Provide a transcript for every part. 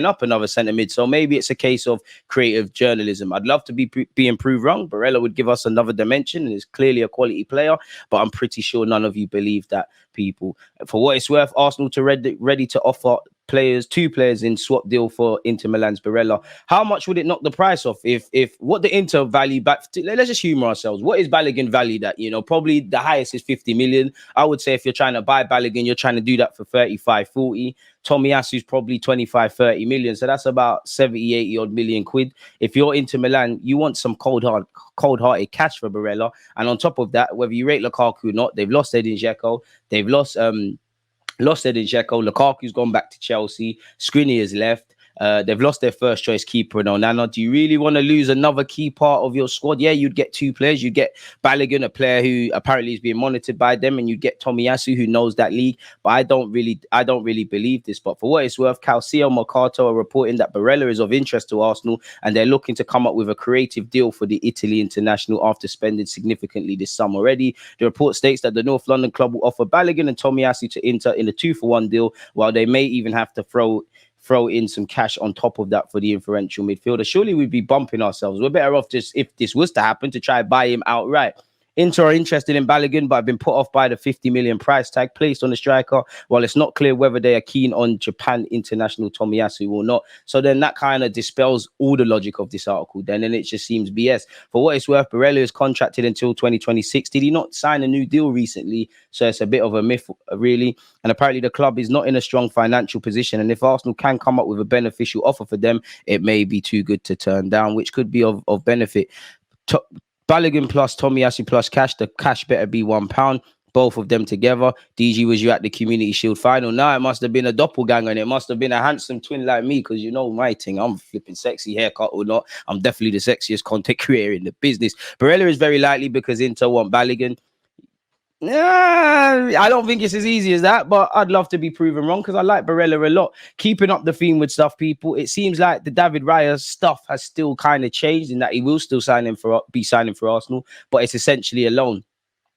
up another centre mid. So maybe it's a case of creative journalism. I'd love to be proved wrong. Barella would give us another dimension and is clearly a quality player, but I'm pretty sure none of you believe that, people. For what it's worth, Arsenal ready to offer two players in swap deal for Inter Milan's Barella. How much would it knock the price off if what the Inter value back to, let's just humor ourselves. What is Balogun valued at? Probably the highest is 50 million. I would say if you're trying to buy Balogun, you're trying to do that for 35, 40. Tomiyasu's probably 25, 30 million. So that's about 70, 80 odd million quid. If you're Inter Milan, you want some cold-hearted cash for Barella. And on top of that, whether you rate Lukaku or not, they've lost Edin Dzeko. They've lost Edin Dzeko. Lukaku's gone back to Chelsea. Skriniar's left. They've lost their first choice keeper in Onana. Do you really want to lose another key part of your squad? Yeah, you'd get two players. You'd get Balogun, a player who apparently is being monitored by them, and you'd get Tomiyasu, who knows that league. But I don't really believe this. But for what it's worth, Calcio Mercato are reporting that Barella is of interest to Arsenal, and they're looking to come up with a creative deal for the Italy international after spending significantly this summer already. The report states that the North London club will offer Balogun and Tomiyasu to Inter in a 2-for-1 deal, while they may even have to throw in some cash on top of that for the inferential midfielder. Surely we'd be bumping ourselves. We're better off just, if this was to happen, to try and buy him outright. Inter are interested in Balogun, but have been put off by the 50 million price tag placed on the striker, while it's not clear whether they are keen on Japan international Tomiyasu or not. So then that kind of dispels all the logic of this article then, and it just seems BS. For what it's worth, Barella is contracted until 2026. Did he not sign a new deal recently? So it's a bit of a myth, really. And apparently the club is not in a strong financial position, and if Arsenal can come up with a beneficial offer for them, it may be too good to turn down, which could be of benefit. Balogun plus Tomiyasu plus cash. The cash better be £1. Both of them together. DG, was you at the Community Shield final? Nah, it must have been a doppelganger, and it must have been a handsome twin like me, because you know my thing. I'm flipping sexy, haircut or not. I'm definitely the sexiest content creator in the business. Barella is very likely because Inter want Balogun. I don't think it's as easy as that, but I'd love to be proven wrong because I like Barella a lot. Keeping up the theme with stuff, people. It seems like the David Raya stuff has still kind of changed in that he will still be signing for Arsenal, but it's essentially a loan.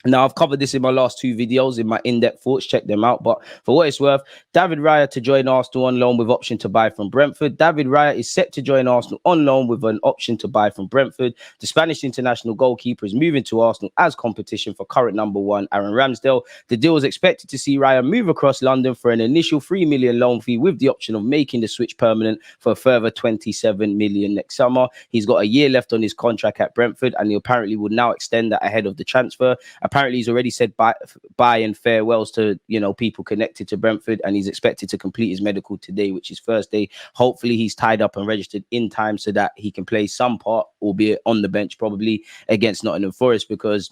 Now, I've covered this in my last two videos in my in-depth thoughts. Check them out. But for what it's worth, David Raya to join Arsenal on loan with option to buy from Brentford. David Raya is set to join Arsenal on loan with an option to buy from Brentford. The Spanish international goalkeeper is moving to Arsenal as competition for current number one, Aaron Ramsdale. The deal is expected to see Raya move across London for an initial 3 million loan fee with the option of making the switch permanent for a further 27 million next summer. He's got a year left on his contract at Brentford, and he apparently would now extend that ahead of the transfer. Apparently, he's already said bye and farewells to, people connected to Brentford, and he's expected to complete his medical today, which is Thursday. Hopefully, he's tied up and registered in time so that he can play some part, albeit on the bench, probably against Nottingham Forest, because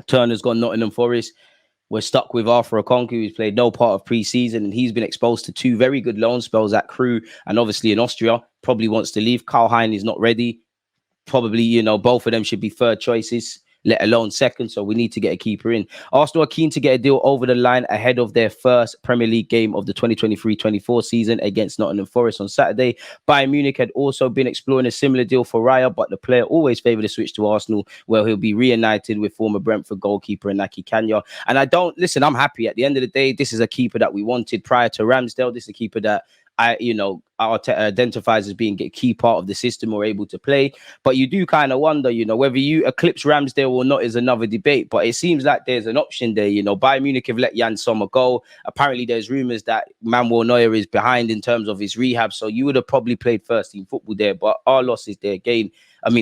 Turner's gone Nottingham Forest. We're stuck with Arthur Okonkwo, who's played no part of pre-season, and he's been exposed to 2 very good loan spells at Crewe and obviously in Austria. Probably wants to leave. Karl Hein is not ready. Probably, both of them should be third choices, let alone second. So we need to get a keeper in. Arsenal are keen to get a deal over the line ahead of their first Premier League game of the 2023-24 season against Nottingham Forest on Saturday. Bayern Munich had also been exploring a similar deal for Raya, but the player always favoured a switch to Arsenal, where he'll be reunited with former Brentford goalkeeper Inaki Kanya. And I'm happy. At the end of the day, this is a keeper that we wanted prior to Ramsdale. This is a keeper that Arteta identifies as being a key part of the system or able to play. But you do kind of wonder, whether you eclipse Ramsdale or not is another debate. But it seems like there's an option there. Bayern Munich have let Jan Sommer go. Apparently, there's rumours that Manuel Neuer is behind in terms of his rehab. So you would have probably played first team football there. But our loss is their gain.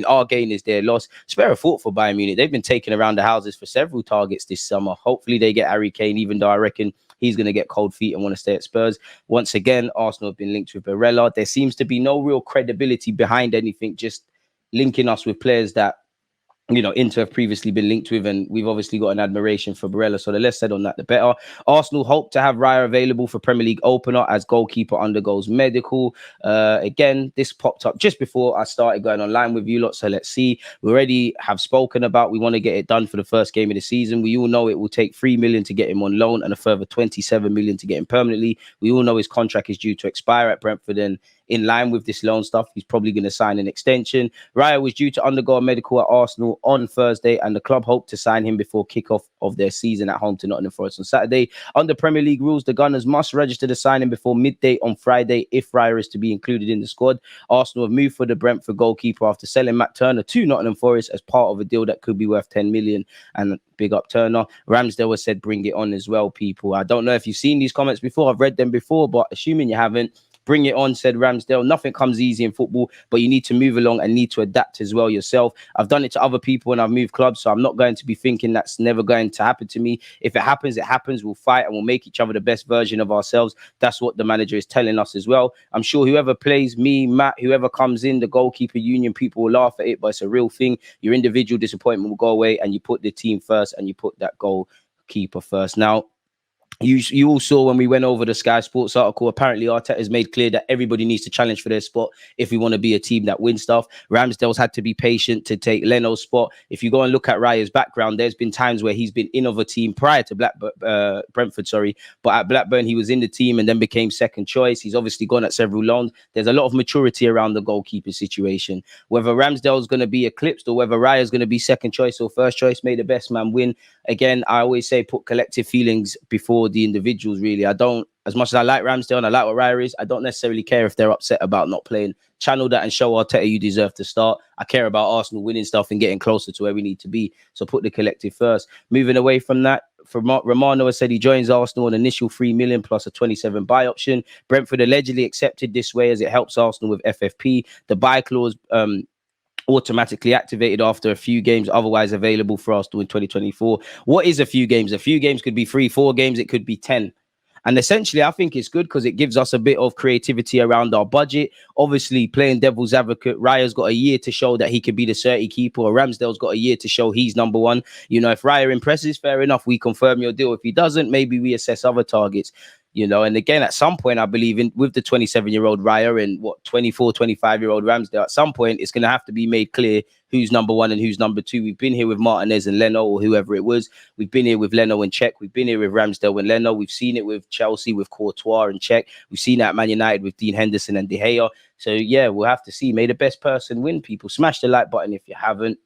Our gain is their loss. Spare a thought for Bayern Munich. They've been taken around the houses for several targets this summer. Hopefully, they get Harry Kane, even though I reckon he's going to get cold feet and want to stay at Spurs. Once again, Arsenal have been linked with Barella. There seems to be no real credibility behind anything, just linking us with players that, Inter have previously been linked with, and we've obviously got an admiration for Barella. So the less said on that, the better. Arsenal hope to have Raya available for Premier League opener as goalkeeper undergoes medical. Again, this popped up just before I started going online with you lot. So let's see. We already have spoken about we want to get it done for the first game of the season. We all know it will take 3 million to get him on loan and a further 27 million to get him permanently. We all know his contract is due to expire at Brentford, and in line with this loan stuff, he's probably going to sign an extension. Raya was due to undergo a medical at Arsenal on Thursday, and the club hoped to sign him before kickoff of their season at home to Nottingham Forest on Saturday. Under Premier League rules, the Gunners must register the signing before midday on Friday if Raya is to be included in the squad. Arsenal have moved for the Brentford goalkeeper after selling Matt Turner to Nottingham Forest as part of a deal that could be worth 10 million. And big up Turner. Ramsdale has said, bring it on as well, people. I don't know if you've seen these comments before. I've read them before, but assuming you haven't, bring it on, said Ramsdale. Nothing comes easy in football, but you need to move along and need to adapt as well yourself. I've done it to other people when I've moved clubs, so I'm not going to be thinking that's never going to happen to me. If it happens, it happens. We'll fight and we'll make each other the best version of ourselves. That's what the manager is telling us as well. I'm sure whoever plays, me, Matt, whoever comes in, the goalkeeper union, people will laugh at it, but it's a real thing. Your individual disappointment will go away and you put the team first and you put that goalkeeper first. Now, you all saw when we went over the Sky Sports article, apparently Arteta has made clear that everybody needs to challenge for their spot if we want to be a team that wins stuff. Ramsdale's had to be patient to take Leno's spot. If you go and look at Raya's background, there's been times where he's been in of a team prior to Brentford, but at Blackburn he was in the team and then became second choice. He's obviously gone at several loans. There's a lot of maturity around the goalkeeping situation. Whether Ramsdale's going to be eclipsed or whether Raya's going to be second choice or first choice, may the best man win. Again, I always say put collective feelings before the individuals, really. I don't, as much as I like Ramsdale and I like what Raya is, I don't necessarily care if they're upset about not playing. Channel that and show Arteta you deserve to start. I care about Arsenal winning stuff and getting closer to where we need to be. So put the collective first. Moving away from that, Romano has said he joins Arsenal on initial 3 million plus a 27 buy option. Brentford allegedly accepted this way as it helps Arsenal with FFP. The buy clause automatically activated after a few games otherwise available for Arsenal in 2024. What is a few games? A few games could be 3-4 games. It could be 10. And essentially, I think it's good because it gives us a bit of creativity around our budget. Obviously, playing devil's advocate, Raya's got a year to show that he could be the 30 keeper, or Ramsdale's got a year to show he's number one. You know, if Raya impresses, fair enough, we confirm your deal. If he doesn't, maybe we assess other targets. You know, and again, at some point, I believe in with the 27-year-old Raya and 24, 25-year-old Ramsdale, at some point, it's going to have to be made clear who's number one and who's number two. We've been here with Martinez and Leno or whoever it was. We've been here with Leno and Czech. We've been here with Ramsdale and Leno. We've seen it with Chelsea with Courtois and Czech. We've seen that at Man United with Dean Henderson and De Gea. So, yeah, we'll have to see. May the best person win, people. Smash the like button if you haven't.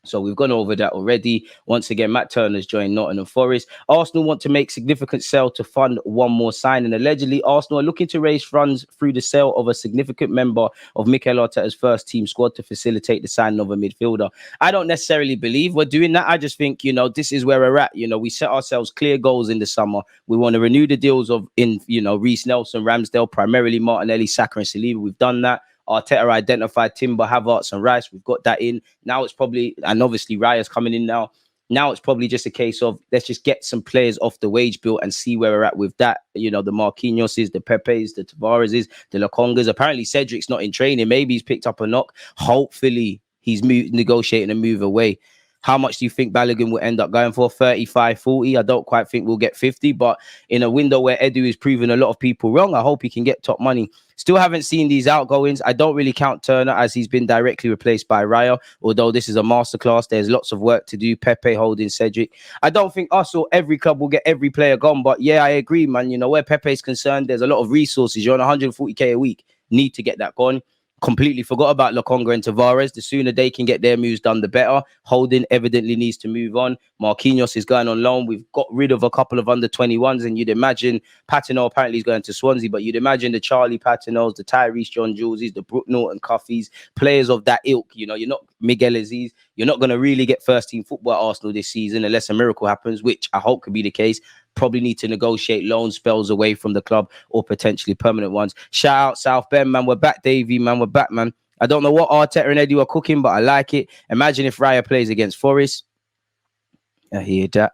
So we've gone over that already. Once again, Matt Turner's joined Nottingham Forest. Arsenal want to make significant sale to fund one more signing. Allegedly, Arsenal are looking to raise funds through the sale of a significant member of Mikel Arteta's first team squad to facilitate the signing of a midfielder. I don't necessarily believe we're doing that. I just think, you know, this is where we're at. You know, we set ourselves clear goals in the summer. We want to renew the deals of, Reece Nelson, Ramsdale, primarily Martinelli, Saka and Saliba. We've done that. Arteta identified Timber, Havertz and Rice. We've got that in. Now it's probably, and obviously Raya's coming in now. Now it's probably just a case of let's just get some players off the wage bill and see where we're at with that. You know, the Marquinhoses, the Pepes, the Tavareses, the Lokongas. Apparently Cedric's not in training. Maybe he's picked up a knock. Hopefully he's negotiating a move away. How much do you think Balogun will end up going for? 35, 40? I don't quite think we'll get 50, but in a window where Edu is proving a lot of people wrong, I hope he can get top money. Still haven't seen these outgoings. I don't really count Turner as he's been directly replaced by Raya, although this is a masterclass. There's lots of work to do. Pepe holding Cedric. I don't think us or every club will get every player gone, but yeah, I agree, man. You know, where Pepe's concerned, there's a lot of resources. You're on 140k a week. Need to get that gone. Completely forgot about Lokonga and Tavares. The sooner they can get their moves done, the better. Holding evidently needs to move on. Marquinhos is going on loan. We've got rid of a couple of under-21s, and you'd imagine Patino apparently is going to Swansea, but you'd imagine the Charlie Patinos, the Tyrese John Juleses, the Brook Norton Cuffeys, players of that ilk. You know, you're not Miguel Aziz. You're not going to really get first-team football at Arsenal this season unless a miracle happens, which I hope could be the case. Probably need to negotiate loan spells away from the club or potentially permanent ones. Shout out South Bend, man. We're back, Davey, man. We're back, man. I don't know what Arteta and Eddie are cooking, but I like it. Imagine if Raya plays against Forest. I hear that.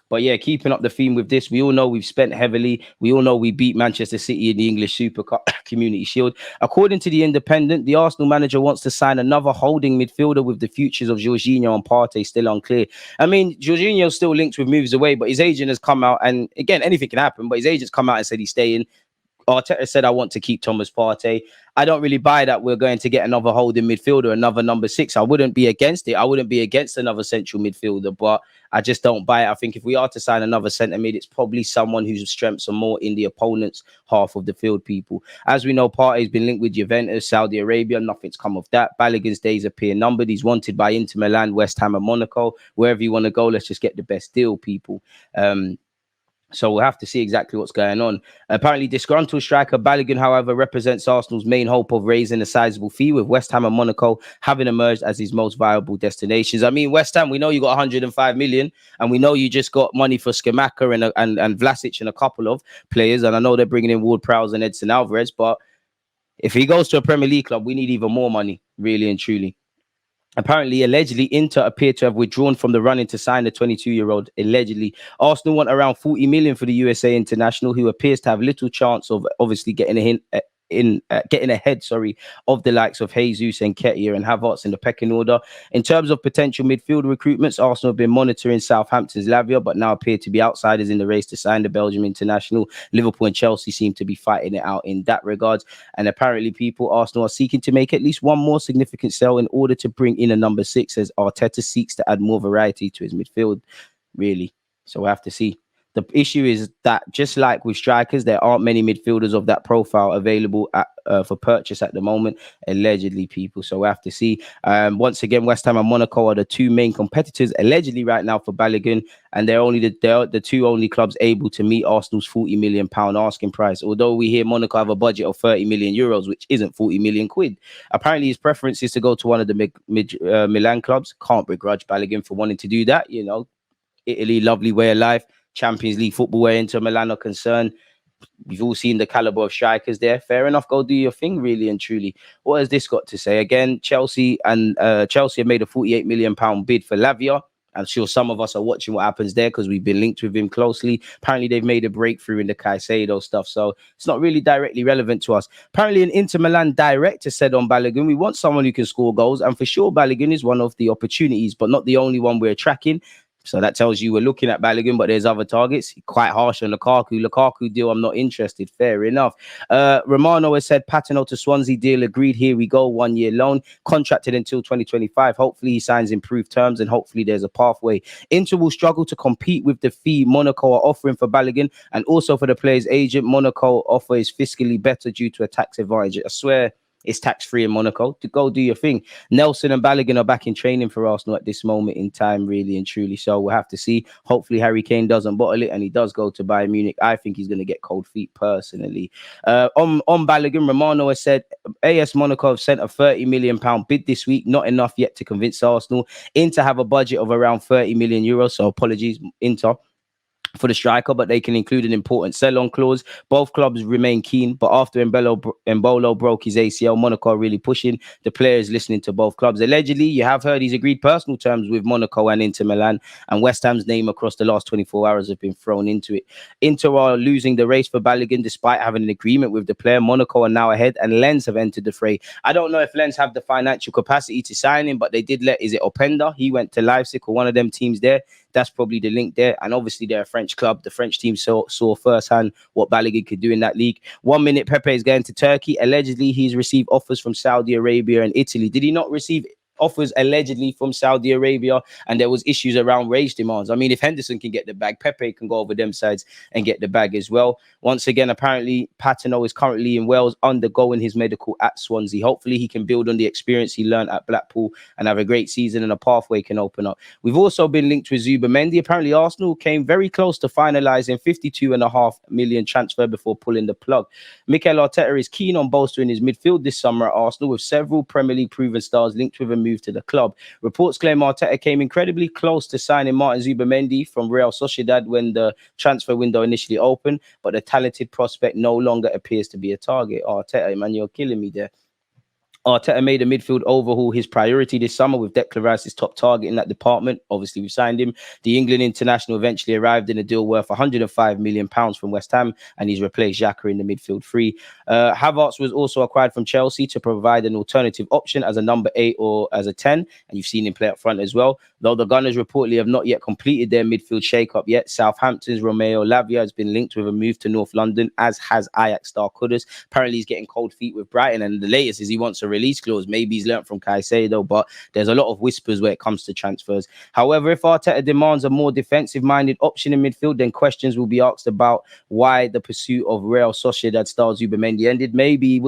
But yeah, keeping up the theme with this, we all know we've spent heavily. We all know we beat Manchester City in the English Super Cup Community Shield. According to The Independent, the Arsenal manager wants to sign another holding midfielder with the futures of Jorginho and Partey still unclear. I mean, Jorginho's still linked with moves away, but his agent has come out, and again, anything can happen, but his agent's come out and said he's staying. Arteta said, I want to keep Thomas Partey. I don't really buy that we're going to get another holding midfielder, another number 6. I wouldn't be against it. I wouldn't be against another central midfielder, but I just don't buy it. I think if we are to sign another centre mid, it's probably someone whose strengths are more in the opponent's half of the field, people. As we know, Partey's been linked with Juventus, Saudi Arabia. Nothing's come of that. Balogun's days appear numbered. He's wanted by Inter Milan, West Ham and Monaco. Wherever you want to go, let's just get the best deal, people. So we'll have to see exactly what's going on. Apparently, disgruntled striker Balogun, however, represents Arsenal's main hope of raising a sizable fee, with West Ham and Monaco having emerged as his most viable destinations. I mean, West Ham, we know you got 105 million, and we know you just got money for Skamaka and Vlasic and a couple of players. And I know they're bringing in Ward-Prowse and Edson Alvarez, but if he goes to a Premier League club, we need even more money, really and truly. Apparently, allegedly, Inter appear to have withdrawn from the running to sign the 22-year-old. Allegedly, Arsenal want around 40 million for the USA international, who appears to have little chance of obviously getting ahead of the likes of Jesus and Nketiah and Havertz in the pecking order. In terms of potential midfield recruitments, Arsenal have been monitoring Southampton's Lavia, but now appear to be outsiders in the race to sign the Belgium international. Liverpool and Chelsea seem to be fighting it out in that regard. And apparently, Arsenal are seeking to make at least one more significant sell in order to bring in a number 6, as Arteta seeks to add more variety to his midfield, really. So we'll have to see. The issue is that, just like with strikers, there aren't many midfielders of that profile available for purchase at the moment, allegedly, people. So we have to see. Once again, West Ham and Monaco are the two main competitors, allegedly, right now for Balogun, and they're only the two only clubs able to meet Arsenal's £40 million asking price. Although we hear Monaco have a budget of 30 million euros, which isn't 40 million quid. Apparently, his preference is to go to one of the Milan clubs. Can't begrudge Balogun for wanting to do that. You know, Italy, lovely way of life. Champions League football where Inter Milan are concerned. We've all seen the caliber of strikers there. Fair enough, go do your thing, really and truly. What has this got to say? Again, Chelsea have made a £48 million bid for Lavia. I'm sure some of us are watching what happens there because we've been linked with him closely. Apparently, they've made a breakthrough in the Caicedo stuff, so it's not really directly relevant to us. Apparently, an Inter Milan director said on Balogun, we want someone who can score goals, and for sure, Balogun is one of the opportunities, but not the only one we're tracking. So that tells you we're looking at Balogun, but there's other targets. Quite harsh on Lukaku deal, I'm not interested. Fair enough. Romano has said Patino to Swansea deal agreed. Here we go. 1 year loan, contracted until 2025. Hopefully he signs improved terms and hopefully there's a pathway. Inter will struggle to compete with the fee Monaco are offering for Balogun, and also for the player's agent. Monaco offer is fiscally better due to a tax advantage. I swear, it's tax-free in Monaco. To go do your thing. Nelson and Balogun are back in training for Arsenal at this moment in time, really and truly. So we'll have to see. Hopefully Harry Kane doesn't bottle it and he does go to Bayern Munich. I think he's going to get cold feet personally. On Balogun, Romano has said AS Monaco have sent a £30 million bid this week. Not enough yet to convince Arsenal. Inter have a budget of around 30 million euros. So apologies, Inter, for the striker, but they can include an important sell-on clause. Both clubs remain keen, but after Embolo broke his ACL, Monaco are really pushing. The players listening to both clubs. Allegedly, you have heard he's agreed personal terms with Monaco and Inter Milan, and West Ham's name across the last 24 hours have been thrown into it. Inter are losing the race for Balogun despite having an agreement with the player. Monaco are now ahead, and Lens have entered the fray. I don't know if Lens have the financial capacity to sign him, but they did is it Openda? He went to Leipzig or one of them teams there. That's probably the link there. And obviously, they're a French club. The French team saw firsthand what Balogun could do in that league. 1 minute, Pepe is going to Turkey. Allegedly, he's received offers from Saudi Arabia and Italy. Did he not receive offers allegedly from Saudi Arabia? And there was issues around wage demands. I mean, if Henderson can get the bag, Pepe can go over them sides and get the bag as well. Once again, apparently, Patino is currently in Wales undergoing his medical at Swansea. Hopefully, he can build on the experience he learned at Blackpool and have a great season, and a pathway can open up. We've also been linked with Zubiamendi. Apparently, Arsenal came very close to finalising 52.5 million transfer before pulling the plug. Mikel Arteta is keen on bolstering his midfield this summer at Arsenal, with several Premier League proven stars linked with a move to the club. Reports claim Arteta came incredibly close to signing Martin Zubiamendi from Real Sociedad when the transfer window initially opened, but the talented prospect no longer appears to be a target. Arteta, man, you're killing me there. Arteta made a midfield overhaul his priority this summer, with Declan Rice his top target in that department. Obviously, we signed him. The England international eventually arrived in a deal worth £105 million from West Ham, and he's replaced Xhaka in the midfield three. Havertz was also acquired from Chelsea to provide an alternative option as a number 8 or as a 10, and you've seen him play up front as well. Though the Gunners reportedly have not yet completed their midfield shake-up yet, Southampton's Romeo Lavia has been linked with a move to North London, as has Ajax star Kudus. Apparently, he's getting cold feet with Brighton, and the latest is he wants a release clause. Maybe he's learnt from Caicedo, but there's a lot of whispers where it comes to transfers. However, if Arteta demands a more defensive-minded option in midfield, then questions will be asked about why the pursuit of Real Sociedad star Zubiamendi ended. Maybe he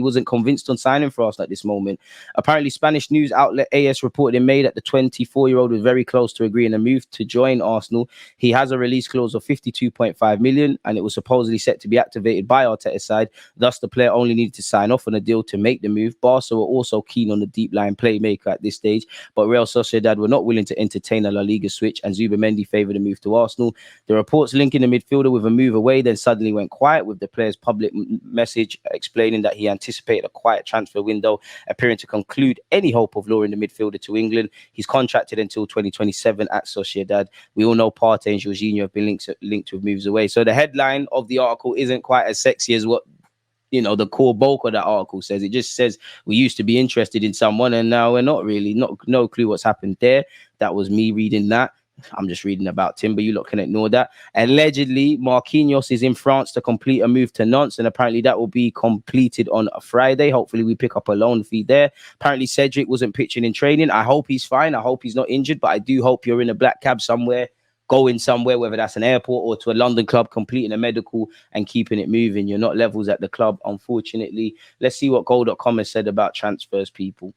wasn't convinced on signing for us at this moment. Apparently, Spanish news outlet AS reported in May that the 24-year-old was very close to agreeing a move to join Arsenal. He has a release clause of 52.5 million, and it was supposedly set to be activated by Arteta's side. Thus, the player only needed to sign off on a deal to make the move. Barca were also keen on the deep line playmaker at this stage, but Real Sociedad were not willing to entertain a La Liga switch, and Zubiamendi favoured a move to Arsenal. The reports linking the midfielder with a move away then suddenly went quiet, with the player's public message explaining that he anticipated a quiet transfer window, appearing to conclude any hope of luring the midfielder to England. He's contracted until 2027 at Sociedad. We all know Partey and Jorginho have been linked with moves away. So the headline of the article isn't quite as sexy as what the core bulk of that article says. It just says we used to be interested in someone and now we're not really. No clue what's happened there. That was me reading that. I'm just reading about Timber. You lot can ignore that. Allegedly, Marquinhos is in France to complete a move to Nantes, and apparently that will be completed on a Friday. Hopefully we pick up a loan fee there. Apparently Cedric wasn't pitching in training. I hope he's fine. I hope he's not injured, but I do hope you're in a black cab somewhere, going somewhere, whether that's an airport or to a London club, completing a medical and keeping it moving. You're not levels at the club, unfortunately. Let's see what Goal.com has said about transfers, people.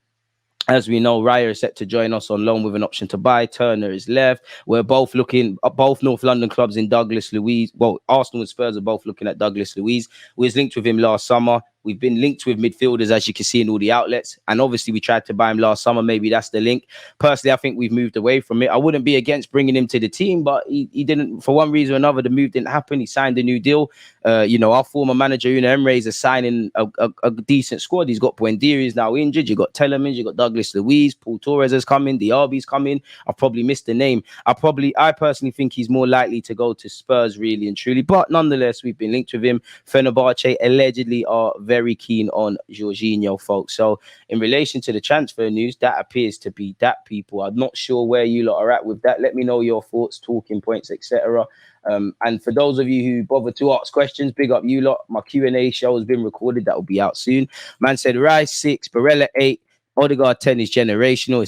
As we know, Raya is set to join us on loan with an option to buy. Turner is left. We're both looking at both North London clubs in Douglas Luiz. Well, Arsenal and Spurs are both looking at Douglas Luiz. We was linked with him last summer. We've been linked with midfielders, as you can see in all the outlets. And obviously, we tried to buy him last summer. Maybe that's the link. Personally, I think we've moved away from it. I wouldn't be against bringing him to the team, but he didn't, for one reason or another, the move didn't happen. He signed a new deal. Our former manager, Unai Emery, is signing a decent squad. He's got Buendia, is now injured. You've got Telemans, you've got Douglas Luiz, Paul Torres has come in, Diaby's come in. I've probably missed the name. I personally think he's more likely to go to Spurs, really and truly. But nonetheless, we've been linked with him. Fenerbahce allegedly are very keen on Jorginho, folks. So in relation to the transfer news, that appears to be that, people. I'm not sure where you lot are at with that. Let me know your thoughts, talking points, etc. And for those of you who bother to ask questions, big up you lot. My Q&A show has been recorded. That will be out soon. Man said Rice 6, Barella 8, Odegaard 10 is generational. It's